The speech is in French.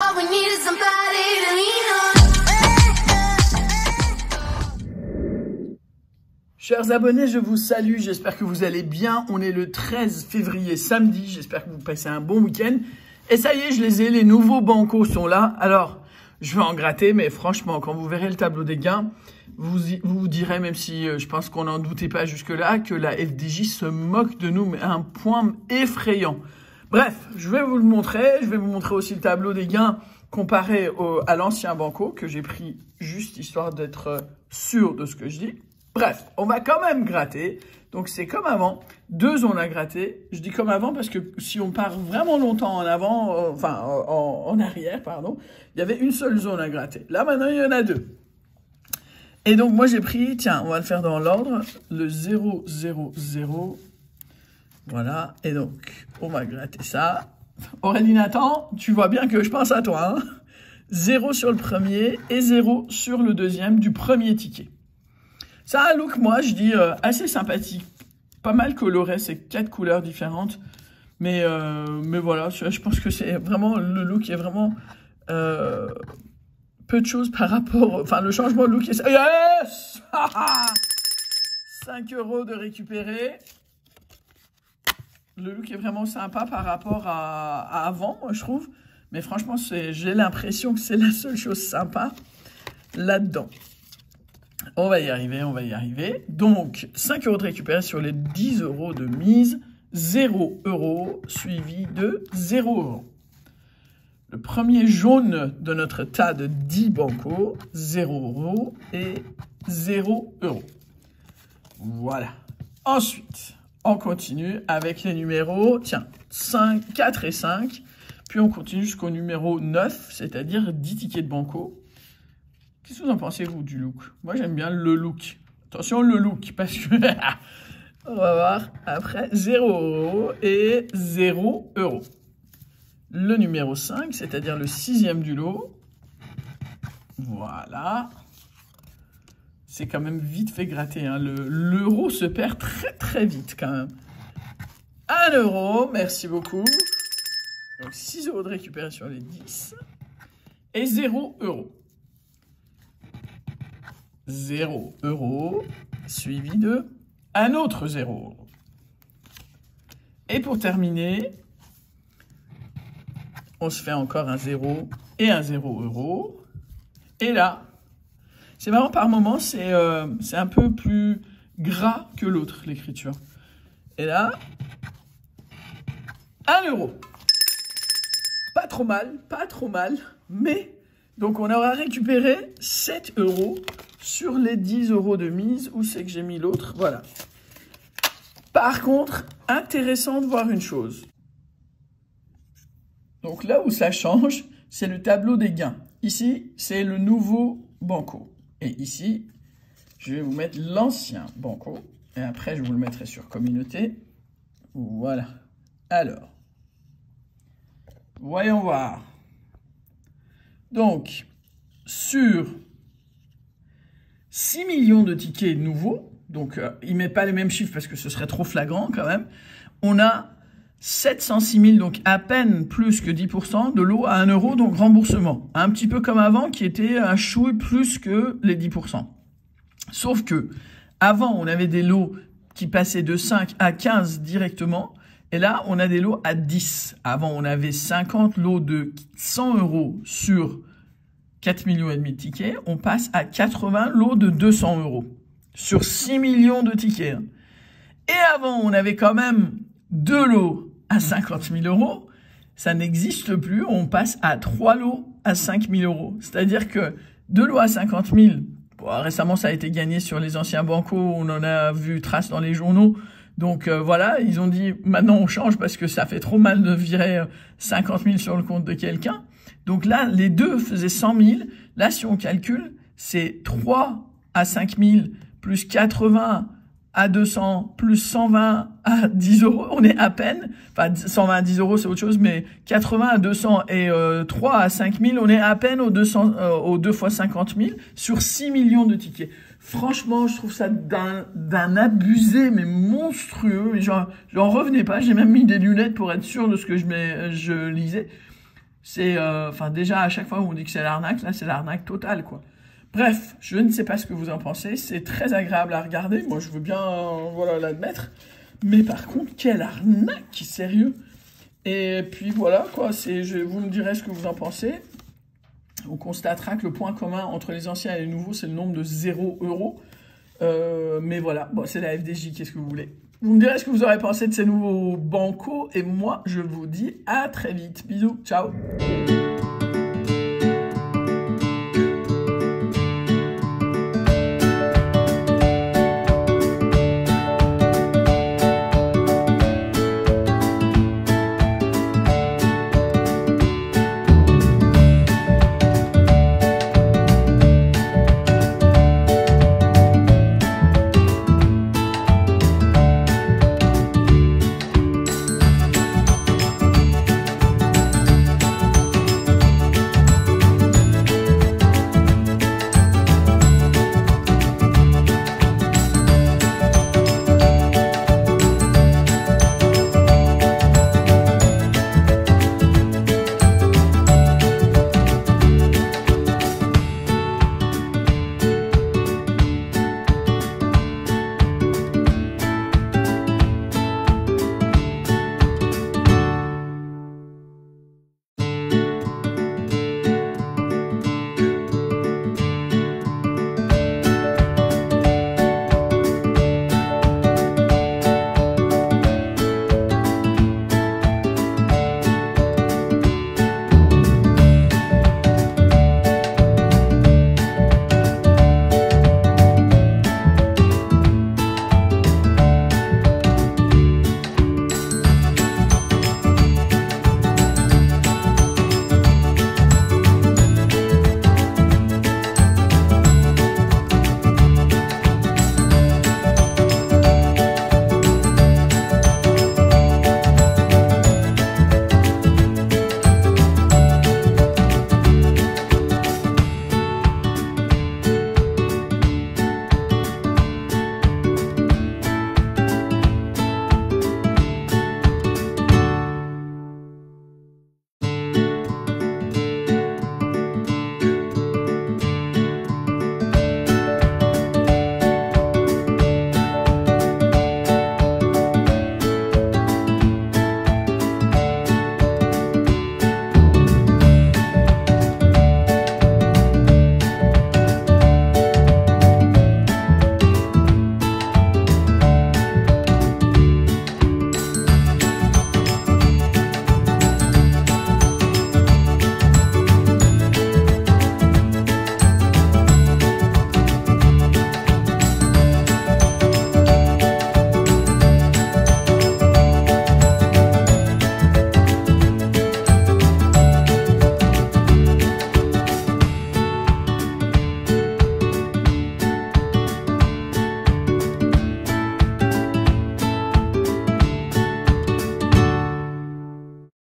All we need is somebody to lean on. Chers abonnés, je vous salue, j'espère que vous allez bien. On est le 13 février, samedi, j'espère que vous passez un bon week-end. Et ça y est, je les ai, les nouveaux bancos sont là. Alors, je vais en gratter, mais franchement, quand vous verrez le tableau des gains, vous direz, même si je pense qu'on n'en doutait pas jusque-là, que la FDJ se moque de nous, mais à un point effrayant. Bref, je vais vous le montrer. Je vais vous montrer aussi le tableau des gains comparé à l'ancien banco que j'ai pris juste histoire d'être sûr de ce que je dis. Bref, on va quand même gratter. Donc, c'est comme avant. 2 zones à gratter. Je dis comme avant parce que si on part vraiment longtemps en avant, en arrière, pardon, il y avait une seule zone à gratter. Là, maintenant, il y en a 2. Et donc, moi, j'ai pris, tiens, on va le faire dans l'ordre, le 0, 0, 0. Voilà. Et donc, on va gratter ça. Aurélie Nathan, tu vois bien que je pense à toi, hein. 0 sur le premier et 0 sur le deuxième du premier ticket. Ça a un look, moi, je dis, assez sympathique. Pas mal coloré, c'est 4 couleurs différentes. Mais voilà, je pense que c'est vraiment, le look est vraiment peu de choses par rapport, enfin, le changement de look est... Yes 5 € de récupérer. Le look est vraiment sympa par rapport à avant, moi, je trouve. Mais franchement, j'ai l'impression que c'est la seule chose sympa là-dedans. On va y arriver, on va y arriver. Donc, 5 € de récupérer sur les 10 € de mise. 0 € suivi de 0 €. Le premier jaune de notre tas de 10 bancos, 0 € et 0 €. Voilà. Ensuite, on continue avec les numéros, tiens, 5, 4 et 5. Puis on continue jusqu'au numéro 9, c'est-à-dire 10 tickets de banco. Qu'est-ce que vous en pensez, vous, du look? Moi, j'aime bien le look. Attention, le look, parce que... on va voir après 0 € et 0 €. Le numéro 5, c'est-à-dire le 6e du lot. Voilà. C'est quand même vite fait gratter, hein. L'euro se perd très très vite quand même. 1 €, merci beaucoup. Donc 6 € de récupérer sur les 10. Et 0 €. 0 € suivi de un autre 0 €. Et pour terminer, on se fait encore un 0 et un 0 €. Et là, c'est marrant, par moment, c'est un peu plus gras que l'autre, l'écriture. Et là, 1 €. Pas trop mal, mais donc on aura récupéré 7 € sur les 10 € de mise. Où c'est que j'ai mis l'autre? Voilà. Par contre, intéressant de voir une chose. Donc là où ça change, c'est le tableau des gains. Ici, c'est le nouveau banco. Et ici, je vais vous mettre l'ancien banco. Et après, je vous le mettrai sur communauté. Voilà. Alors, voyons voir. Donc, sur 6 millions de tickets nouveaux, donc il ne met pas les mêmes chiffres parce que ce serait trop flagrant quand même, on a 706 000, donc à peine plus que 10% de lot à 1 €, donc remboursement. Un petit peu comme avant, qui était un chouille plus que les 10%. Sauf que, avant, on avait des lots qui passaient de 5 à 15 directement, et là, on a des lots à 10. Avant, on avait 50 lots de 100 € sur 4,5 millions de tickets. On passe à 80 lots de 200 € sur 6 millions de tickets. Et avant, on avait quand même 2 lots à 50 000 €. Ça n'existe plus. On passe à 3 lots à 5 000 €. C'est-à-dire que 2 lots à 50 000, bon, récemment, ça a été gagné sur les anciens bancos. On en a vu trace dans les journaux. Donc voilà, ils ont dit maintenant on change parce que ça fait trop mal de virer 50 000 sur le compte de quelqu'un. Donc là, les deux faisaient 100 000. Là, si on calcule, c'est 3 à 5 000 plus 80 à 200 plus 120 à 10 €. On est à peine, enfin 120 à 10 € c'est autre chose, mais 80 à 200 et 3 à 5 000, on est à peine aux 2 fois 50 000 sur 6 millions de tickets. Franchement, je trouve ça d'un abusé, mais monstrueux. J'en revenais pas. J'ai même mis des lunettes pour être sûr de ce que je lisais. C'est, enfin, déjà, à chaque fois où on dit que c'est l'arnaque, là, c'est l'arnaque totale, quoi. Bref, je ne sais pas ce que vous en pensez. C'est très agréable à regarder. Moi, je veux bien, voilà, l'admettre. Mais par contre, quelle arnaque, sérieux. Et puis voilà, quoi. Vous me direz ce que vous en pensez. On constatera que le point commun entre les anciens et les nouveaux, c'est le nombre de 0 €. Mais voilà, bon, c'est la FDJ, qu'est-ce que vous voulez? Vous me direz ce que vous aurez pensé de ces nouveaux bancos. Et moi, je vous dis à très vite. Bisous, ciao.